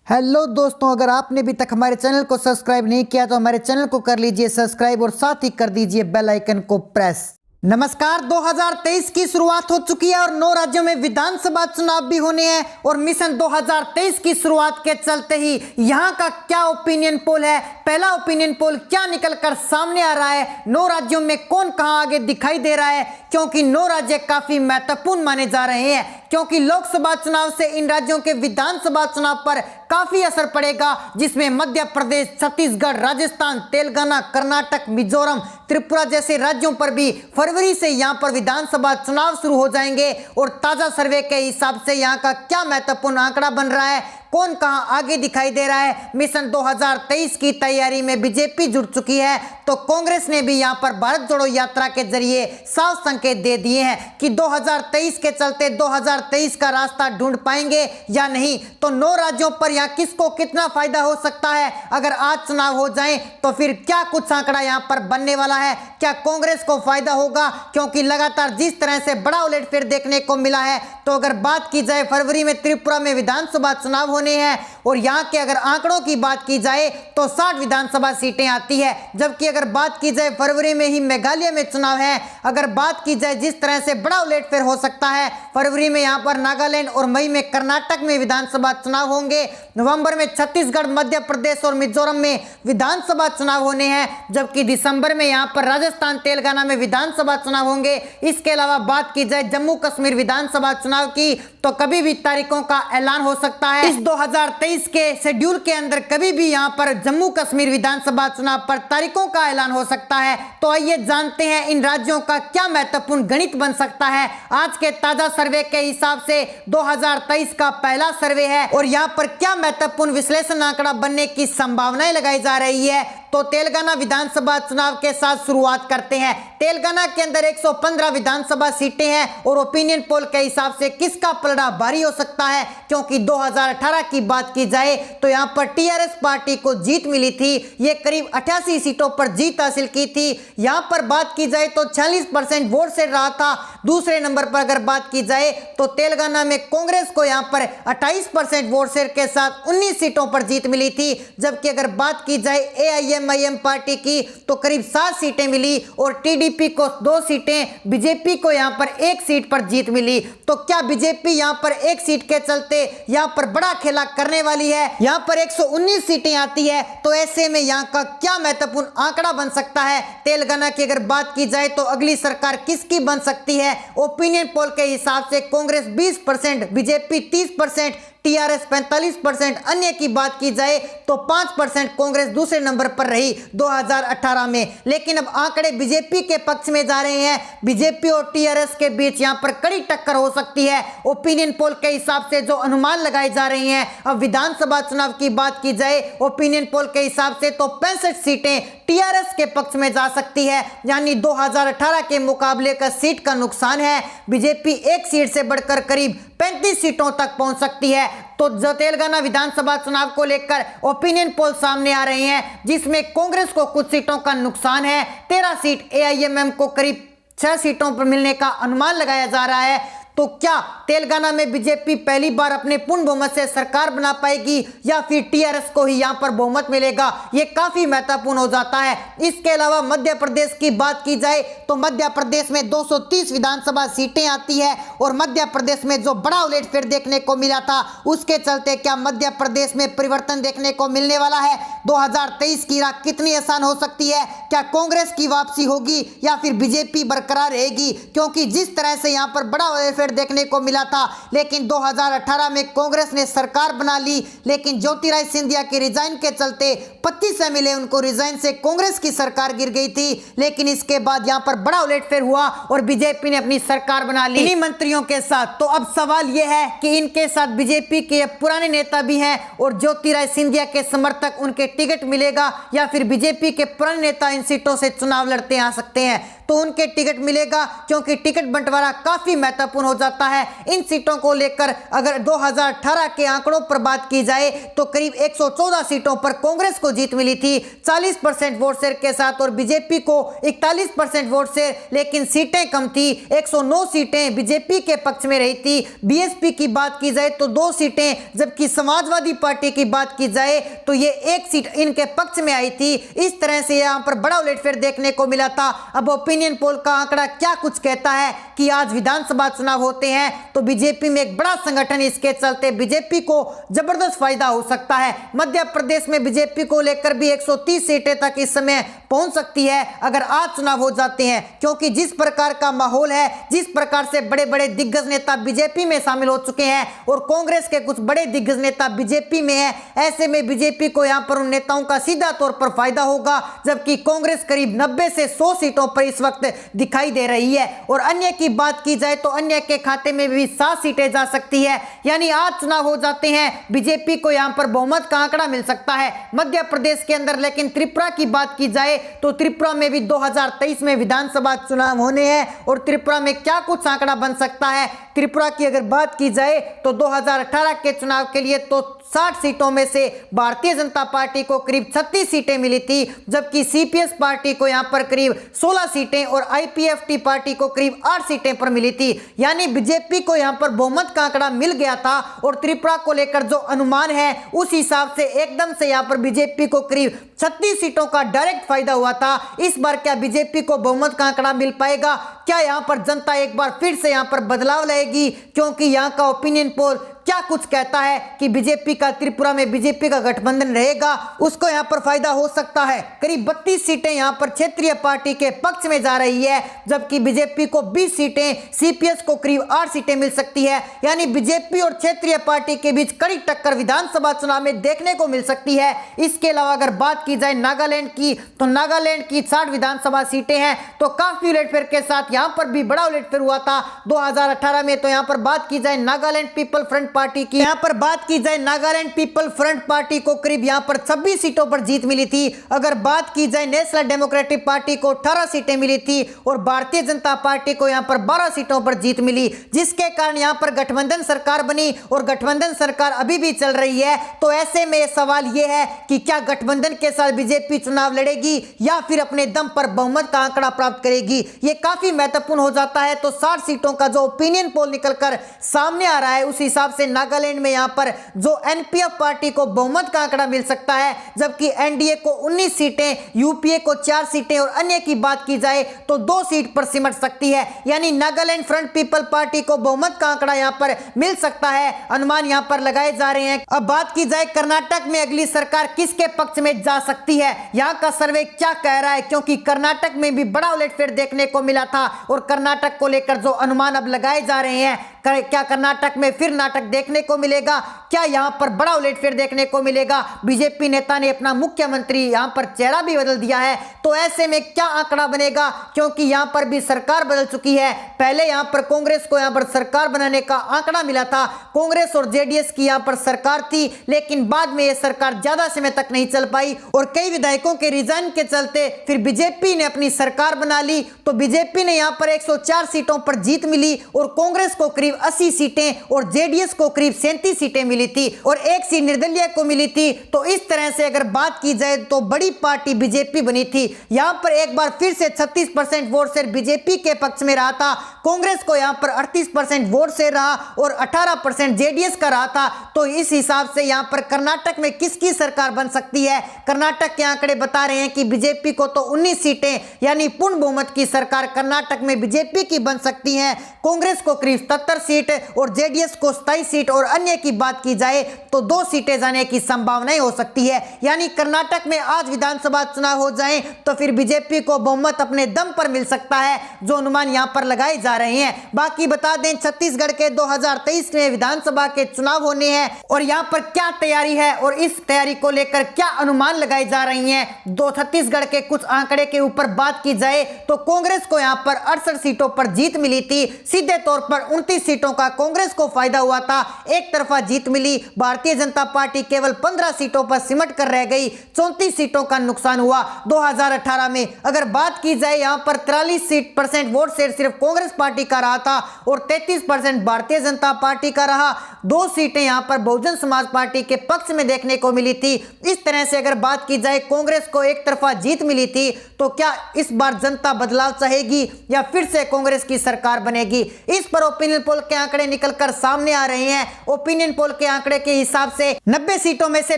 Hello दोस्तों, अगर आपने अभी तक हमारे चैनल को सब्सक्राइब नहीं किया तो हमारे चैनल को कर लीजिए सब्सक्राइब और साथ ही कर दीजिए बेल आइकन को प्रेस। नमस्कार, 2023 की शुरुआत हो चुकी है और 9 राज्यों में विधानसभा चुनाव भी होने हैं और मिशन 2023 की शुरुआत के चलते ही यहां का क्या ओपिनियन पोल है, पहला ओपिनियन पोल क्या निकलकर सामने आ रहा है, 9 राज्यों में कौन कहां आगे दिखाई दे रहा है, क्योंकि 9 राज्य काफी महत्वपूर्ण माने जा रहे हैं क्योंकि लोकसभा चुनाव से इन राज्यों के विधानसभा चुनाव पर काफी असर पड़ेगा, जिसमें मध्य प्रदेश, छत्तीसगढ़, राजस्थान, तेलंगाना, कर्नाटक, मिजोरम, त्रिपुरा जैसे राज्यों पर भी फरवरी से यहां पर विधानसभा चुनाव शुरू हो जाएंगे। और ताजा सर्वे के हिसाब से यहां का क्या महत्वपूर्ण आंकड़ा बन रहा है, कौन कहां आगे दिखाई दे रहा है। मिशन 2023 की तैयारी में बीजेपी जुट चुकी है तो कांग्रेस ने भी यहां पर भारत जोड़ो यात्रा के जरिए साफ संकेत दे दिए हैं कि 2023 के चलते 2023 का रास्ता ढूंढ पाएंगे या नहीं। तो 9 राज्यों पर यहां किसको कितना फायदा हो सकता है अगर आज चुनाव हो जाए तो फिर क्या कुछ आंकड़ा यहां पर बनने वाला है। क्या कांग्रेस को फायदा होगा, क्योंकि लगातार जिस तरह से बड़ा उलटफेर देखने को मिला है। तो अगर बात की जाए फरवरी में त्रिपुरा में विधानसभा चुनाव होने हैं और यहां के अगर आंकड़ों की बात की जाए तो 60 विधानसभा सीटें आती है, जबकि अगर बात की जाए फरवरी में ही मेघालय में चुनाव है। अगर बात की जाए जिस तरह से बड़ा उलटफेर हो सकता है, फरवरी में यहां पर नागालैंड और मई में कर्नाटक में विधानसभा चुनाव होंगे, नवंबर में छत्तीसगढ़, मध्य प्रदेश और मिजोरम में विधानसभा चुनाव होने हैं, जबकि दिसंबर में यहां पर राजस्थान, तेलंगाना में विधानसभा चुनाव होंगे। इसके अलावा बात की जाए जम्मू कश्मीर विधानसभा चुनाव की तो कभी भी तारीखों का ऐलान हो सकता है। इस 2023 के शेड्यूल के अंदर कभी भी यहां पर जम्मू कश्मीर विधानसभा चुनाव पर तारीखों का ऐलान हो सकता है। तो आइए जानते हैं इन राज्यों का क्या महत्वपूर्ण गणित बन सकता है। आज के ताजा सर्वे के हिसाब से 2023 का पहला सर्वे है और यहां पर क्या महत्वपूर्ण विश्लेषण आंकड़ा बनने की संभावनाएं लगाई जा रही है। तो तेलंगाना विधानसभा चुनाव के साथ शुरुआत करते हैं। तेलंगाना के अंदर 115 विधानसभा सीटें हैं और ओपिनियन पोल के हिसाब से किसका पलड़ा भारी हो सकता है, क्योंकि 2018 की बात की जाए तो यहां पर टीआरएस पार्टी को जीत मिली थी, ये करीब 88 सीटों पर जीत हासिल की थी। यहां पर बात की जाए तो 46% वोट से रहा था। दूसरे नंबर पर अगर बात की जाए तो तेलंगाना में कांग्रेस को यहां पर 28% वोट शेयर के साथ 19 सीटों पर जीत मिली थी, जबकि अगर बात की जाए एआईएमआईएम पार्टी की तो करीब 7 सीटें मिली और टीडीपी को 2 सीटें, बीजेपी को यहां पर 1 सीट पर जीत मिली। तो क्या बीजेपी यहां पर 1 सीट के चलते यहां पर बड़ा खेला करने वाली है, यहां पर 119 सीटें आती है, तो ऐसे में यहां का क्या महत्वपूर्ण आंकड़ा बन सकता है। तेलंगाना की अगर बात की जाए तो अगली सरकार किसकी बन सकती है। ओपिनियन पोल के हिसाब से कांग्रेस 20%, बीजेपी 30%, टीआरएस 45%, अन्य की बात की जाए तो 5% कांग्रेस दूसरे नंबर पर रही 2018 में। लेकिन अब आंकड़े बीजेपी के पक्ष में जा रहे हैं, बीजेपी और टीआरएस के बीच यहां पर कड़ी टक्कर हो सकती है। ओपिनियन पोल के हिसाब से जो अनुमान लगाए जा रहे हैं, अब विधानसभा चुनाव की बात की जाए ओपिनियन पोल के हिसाब से तो 65 सीटें टीआरएस के पक्ष में जा सकती है, यानी 2018 के मुकाबले का सीट का नुकसान है। बीजेपी 1 सीट से बढ़कर करीब 35 सीटों तक पहुंच सकती है। तो जो तेलंगाना विधानसभा चुनाव को लेकर ओपिनियन पोल सामने आ रहे हैं, जिसमें कांग्रेस को कुछ सीटों का नुकसान है, 13 सीट, एआईएमएम को करीब 6 सीटों पर मिलने का अनुमान लगाया जा रहा है। तो क्या तेलंगाना में बीजेपी पहली बार अपने पूर्ण बहुमत से सरकार बना पाएगी या फिर टीआरएस को ही यहां पर बहुमत मिलेगा, ये काफी महत्वपूर्ण हो जाता है। इसके अलावा मध्य प्रदेश की बात की जाए तो मध्य प्रदेश में 230 विधानसभा सीटें आती है और मध्य प्रदेश में जो बड़ा उलटफेर देखने को मिला था उसके चलते क्या मध्य प्रदेश में परिवर्तन देखने को मिलने वाला है। 2023 की राह कितनी आसान हो सकती है, क्या कांग्रेस की वापसी होगी या फिर बीजेपी बरकरार रहेगी, क्योंकि जिस तरह से यहां पर बड़ा उलटफेर देखने को मिला था। लेकिन 2018 में कांग्रेस ने सरकार बना ली, लेकिन ज्योतिरादित्य सिंधिया के रिजाइन के चलते 25 एमएलए उनको रिजाइन से कांग्रेस की सरकार गिर गई थी। लेकिन इसके बाद यहां पर बड़ा उलटफेर हुआ और बीजेपी ने अपनी सरकार बना ली इन्हीं मंत्रियों के साथ। तो अब सवाल यह है कि इनके साथ बीजेपी के पुराने नेता भी हैं और ज्योतिरादित्य सिंधिया के समर्थक, उनके टिकट मिलेगा या फिर बीजेपी के पुराने नेता इन सीटों से चुनाव लड़ते आ सकते हैं। तो उनके टिकट मिलेगा, क्योंकि टिकट बंटवारा काफी महत्वपूर्ण हो जाता है इन सीटों को लेकर अगर 2018 के आंकड़ों पर बात की जाए तो करीब 114 सीटों पर कांग्रेस को जीत मिली थी 40% वोट शेयर के साथ, और बीजेपी को 41% वोट शेयर, लेकिन सीटें कम थी। 109 सीटें बीजेपी के पक्ष में रही थी। बीएसपी की बात की जाए तो 2 सीटें, जबकि समाजवादी पार्टी की बात की जाए तो ये 1 सीट इनके पक्ष में आई थी। इस तरह से यहाँ पर बड़ा उलटफेर देखने को मिला था। अब ओपिनियन पोल का आंकड़ा क्या कुछ कहता है कि आज विधानसभा चुनाव होते हैं तो बीजेपी में एक बड़ा संगठन, इसके चलते बीजेपी को जबरदस्त फायदा हो सकता है। मध्य प्रदेश में बीजेपी को लेकर भी 130 सीटें तक इस समय पहुंच सकती है अगर आज चुनाव हो जाते हैं, क्योंकि जिस प्रकार का माहौल है, जिस प्रकार से बड़े बड़े दिग्गज नेता बीजेपी में शामिल हो चुके हैं और कांग्रेस के कुछ बड़े दिग्गज नेता बीजेपी में है, ऐसे में बीजेपी को यहां पर उन नेताओं का सीधा तौर पर फायदा होगा, जबकि कांग्रेस करीब 90 से 100 सीटों पर इस वक्त दिखाई दे रही है। और अन्य की बात की जाए तो अन्य के खाते में भी 7 सीटें जा सकती है, यानी आज चुनाव हो जाते हैं बीजेपी को यहां पर बहुमत का आंकड़ा मिल सकता है मध्य प्रदेश के अंदर। लेकिन त्रिपुरा की बात की जाए तो त्रिपुरा में भी 2023 में विधानसभा चुनाव होने हैं और त्रिपुरा में क्या कुछ आंकड़ा बन सकता है। त्रिपुरा की अगर बात की जाए तो 2018 के चुनाव के लिए तो 60 सीटों में से भारतीय जनता पार्टी को करीब 36 सीटें मिली थी, जबकि सीपीएस पार्टी को यहां पर करीब 16 सीटें और आईपीएफटी पार्टी को करीब 8 सीटें पर मिली थी। यानी बीजेपी को यहां पर बहुमत का आंकड़ा मिल गया था और त्रिपुरा को लेकर जो अनुमान है उस हिसाब से एकदम से यहां पर बीजेपी को करीब 36 सीटों का डायरेक्ट फायदा हुआ था। इस बार क्या बीजेपी को बहुमत का आंकड़ा मिल पाएगा? क्या यहां पर जनता एक बार फिर से यहां पर बदलाव लाएगी? क्योंकि यहां का ओपिनियन पोल क्या कुछ कहता है कि बीजेपी का त्रिपुरा में बीजेपी का गठबंधन रहेगा, उसको यहां पर फायदा हो सकता है। करीब 32 सीटें यहां पर क्षेत्रीय पार्टी के पक्ष में जा रही है, जबकि बीजेपी को 20 सीटें, सीपीएस को करीब 8 सीटें मिल सकती है। यानी बीजेपी और क्षेत्रीय पार्टी के बीच कड़ी टक्कर विधानसभा चुनाव में देखने को मिल सकती है। इसके अलावा अगर बात की जाए नागालैंड की तो नागालैंड की 60 विधानसभा सीटें हैं, तो काफी उलटफेर के साथ यहां पर भी बड़ा उलटफेर हुआ था 2018 में। तो यहां पर बात की जाए नागालैंड पीपल फ्रंट पार्टी की, यहां पर बात की जाए नागालैंड पीपल फ्रंट पार्टी को करीब यहां पर 26 सीटों पर जीत मिली थी। अगर बात की जाए नेशनल डेमोक्रेटिक पार्टी को 18 सीटें मिली थी और भारतीय जनता पार्टी को यहां पर 12 सीटों पर जीत मिली, जिसके कारण यहां पर गठबंधन सरकार बनी और गठबंधन सरकार अभी भी चल रही है। तो ऐसे में सवाल यह है कि क्या गठबंधन के साथ बीजेपी चुनाव लड़ेगी या फिर अपने दम पर बहुमत का आंकड़ा प्राप्त करेगी? यह काफी महत्वपूर्ण हो जाता है। तो 60 सीटों का जो ओपिनियन पोल निकलकर सामने आ रहा है उस हिसाब से नागालैंड में यहां पर जो एनपीएफ पार्टी को बहुमत का आंकड़ा मिल सकता है, जबकि एनडीए को 19 सीटें, यूपीए को 4 सीटें और अन्य की बात की जाए तो 2 सीट पर सिमट सकती है। यानी नागालैंड फ्रंट पीपल पार्टी को बहुमत का आंकड़ा यहां पर मिल सकता है, अनुमान यहां पर लगाए जा रहे हैं। अब बात की जाए कर्नाटक में अगली सरकार किसके पक्ष में जा सकती है, यहां का सर्वे क्या कह रहा है, क्योंकि कर्नाटक में भी बड़ा उलटफेर देखने को मिला था और कर्नाटक को लेकर जो अनुमान अब लगाए जा रहे हैं, क्या कर्नाटक में फिर नाटक देखने को मिलेगा? क्या यहां पर बड़ा उलटफेर देखने को मिलेगा? बीजेपी नेता ने अपना मुख्यमंत्री यहां पर चेहरा भी बदल दिया है, तो ऐसे में क्या आंकड़ा बनेगा? क्योंकि यहां पर भी सरकार बदल चुकी है। पहले यहां पर कांग्रेस को यहां पर सरकार बनाने का आंकड़ा मिला था, कांग्रेस और जेडीएस की यहां पर सरकार थी, लेकिन बाद में यह सरकार ज्यादा समय तक नहीं चल पाई और कई विधायकों के रिजाइन के चलते फिर बीजेपी ने अपनी सरकार बना ली। तो बीजेपी ने यहां पर 104 सीटों पर जीत मिली और कांग्रेस को करीब 80 सीटें और जेडीएस को करीब 37 सीटें मिली थी और 1 सीट निर्दलीय को मिली थी। तो इस तरह से अगर बात की जाए तो बड़ी पार्टी बीजेपी बनी थी। यहां पर एक बार फिर से 36% वोट शेयर बीजेपी के पक्ष में रहा था, कांग्रेस को यहां पर 38% वोट शेयर रहा और 18% जेडीएस का रहा था। तो इस हिसाब से यहां पर कर्नाटक में किसकी सरकार बन सकती है? कर्नाटक के आंकड़े बता रहे हैं कि बीजेपी को तो 19 सीटें यानी पूर्ण बहुमत की सरकार कर्नाटक में बीजेपी की बन सकती है, कांग्रेस को करीब 77 सीट और जेडीएस को 27 सीट और अन्य की बात की जाए तो 2 सीटें जाने की संभावनाएं हो सकती है। यानी कर्नाटक में आज विधानसभा चुनाव हो जाएं तो फिर बीजेपी को बहुमत अपने दम पर मिल सकता है, जो अनुमान यहां पर लगाए जा रहे हैं। बाकी बता दें छत्तीसगढ़ के 2023 में विधानसभा के चुनाव होने हैं और यहां पर क्या तैयारी है और इस तैयारी को लेकर क्या अनुमान लगाई जा रही हैं। छत्तीसगढ़ के कुछ आंकड़े के ऊपर बात की जाए तो कांग्रेस को यहां पर 68 सीटों पर जीत मिली थी, सीधे तौर पर 29 सीटों का कांग्रेस को फायदा हुआ था, एक तरफा जीत मिली। भारतीय जनता पार्टी केवल 15 सीटों पर सिमट कर रह गई, 34 सीटों का नुकसान हुआ 2018 में। अगर बात की जाए यहाँ पर 43% वोट शेयर सिर्फ कांग्रेस पार्टी का रहा था और 33% भारतीय जनता पार्टी का रहा। 2 सीटें यहाँ पर बहुजन समाज पार्टी के पक्ष में देखने को मिली थी। इस तरह से अगर बात की जाए कांग्रेस को एक तरफा जीत मिली थी, तो क्या इस बार जनता बदलाव चाहेगी या फिर से कांग्रेस की सरकार बनेगी? इस पर ओपिनियन पोल के आंकड़े निकलकर सामने आ रहे हैं। ओपिनियन पोल के आंकड़े के हिसाब से 90 सीटों में से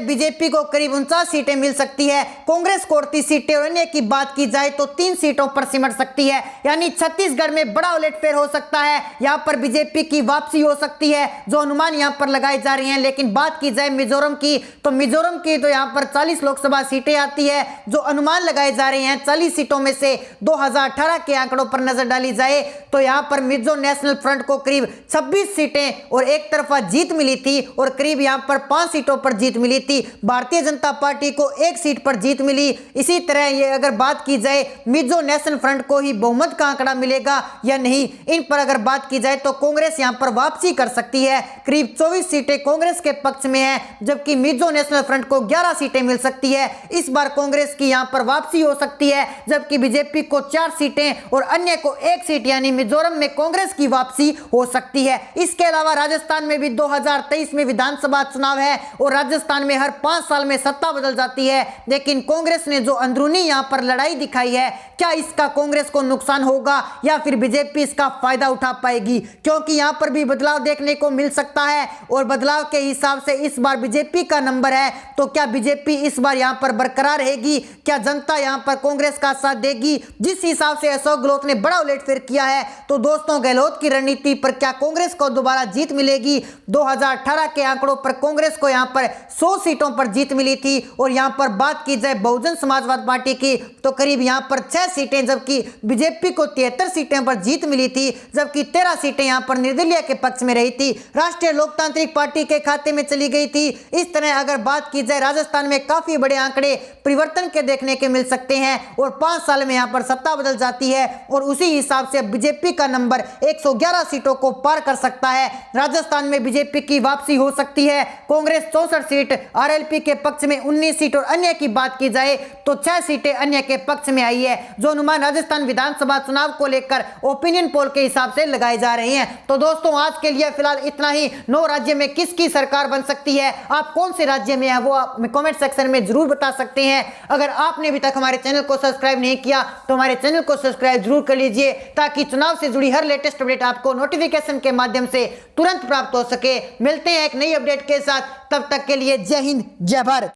बीजेपी को करीब 49 सीटें मिल सकती है, कांग्रेस को 38 सीटें और अन्य की बात की जाए तो 3 सीटों पर सिमट सकती है। यानी छत्तीसगढ़ में बड़ा उलटफेर हो सकता है, यहाँ पर बीजेपी की वापसी हो सकती है, जो अनुमान यहाँ पर लगाए जा रहे हैं। लेकिन बात की जाए मिजोरम की, तो मिजोरम की तो यहाँ पर 40 लोकसभा सीटें आती है, जो अनुमान लगाए जा रहे हैं 40 सीटों में से। 2018 के आंकड़ों पर नजर डाली जाए तो यहाँ पर मिजो नेशनल फ्रंट को करीब 26 सीटें और एक तरफा जीत मिली थी और करीब यहाँ पर 5 सीटों पर जीत मिली थी। भारतीय जनता पार्टी को 1 सीट पर जीत मिली। इसी तरह ये अगर बात की जाए मिजो नेशनल फ्रंट को ही बहुमत का आंकड़ा मिलेगा या नहीं, इन पर अगर बात की जाए तो कांग्रेस यहाँ पर वापसी कर सकती है। करीब 24 सीटें कांग्रेस के पक्ष में है, जबकि मिजो नेशनल फ्रंट को 11 सीटें मिल सकती है। इस बार कांग्रेस की यहाँ पर वापसी हो सकती है, जबकि बीजेपी को 4 सीटें और अन्य को 1 सीट, यानी मिजोरम में कांग्रेस की वापसी हो सकती है। इसके अलावा राजस्थान में भी 2023 में विधानसभा चुनाव है और राजस्थान में हर 5 साल में सत्ता बदल जाती है। लेकिन कांग्रेस ने जो अंदरूनी यहाँ पर लड़ाई दिखाई है, क्या इसका कांग्रेस को नुकसान होगा या फिर बीजेपी इसका फायदा उठा पाएगी? क्योंकि यहाँ पर भी बदलाव देखने को मिल सकता है और बदलाव के हिसाब से इस बार बीजेपी का नंबर है। तो क्या बीजेपी इस बार यहाँ पर बरकरार रहेगी? क्या जनता यहाँ पर कांग्रेस का साथ देगी? जिस हिसाब से अशोक गहलोत ने बड़ा उलटफेर किया है, तो दोस्तों गहलोत की रणनीति पर क्या कांग्रेस को दोबारा जीत मिलेगी? 2018 के आंकड़ों पर कांग्रेस को यहाँ पर 100 सीटों पर जीत मिली थी और यहाँ पर बात की जाए बहुजन समाजवाद पार्टी की तो करीब यहाँ पर 6 सीटें, जबकि बीजेपी को 73 सीटें पर जीत मिली थी, जबकि 13 सीटें यहाँ पर निर्दलीय के पक्ष में रही थी, राष्ट्रीय लोकतांत्रिक पार्टी के खाते में चली गई थी। इस तरह अगर बात की जाए राजस्थान में काफी बड़े आंकड़े परिवर्तन के देखने के मिल सकते हैं और 5 साल में यहाँ पर सत्ता बदल जाती है और उसी हिसाब से बीजेपी का नंबर 111 सीटों को पार कर सकता है। राजस्थान में बीजेपी की वापसी हो सकती है। कांग्रेस 64 सीट, आरएलपी के पक्ष में 19 सीट और अन्य की बात की जाए तो 6 सीटें अन्य के पक्ष में आई है, जो अनुमान राजस्थान विधानसभा चुनाव को लेकर ओपिनियन पोल के हिसाब से लगाए जा रहे हैं। तो दोस्तों आज के लिए फिलहाल इतना ही। 9 राज्य में किसकी सरकार बन सकती है, आप कौन से राज्य में है वो आप कमेंट सेक्शन में जरूर बता सकते हैं। अगर आपने अभी तक हमारे चैनल को सब्सक्राइब नहीं किया तो हमारे चैनल को सब्सक्राइब जरूर कर लीजिए, ताकि चुनाव से जुड़ी हर लेटेस्ट अपडेट आपको नोटिफिकेशन के माध्यम से तुरंत प्राप्त हो सके। मिलते हैं एक नई अपडेट के साथ, तब तक के लिए जय हिंद जय भारत।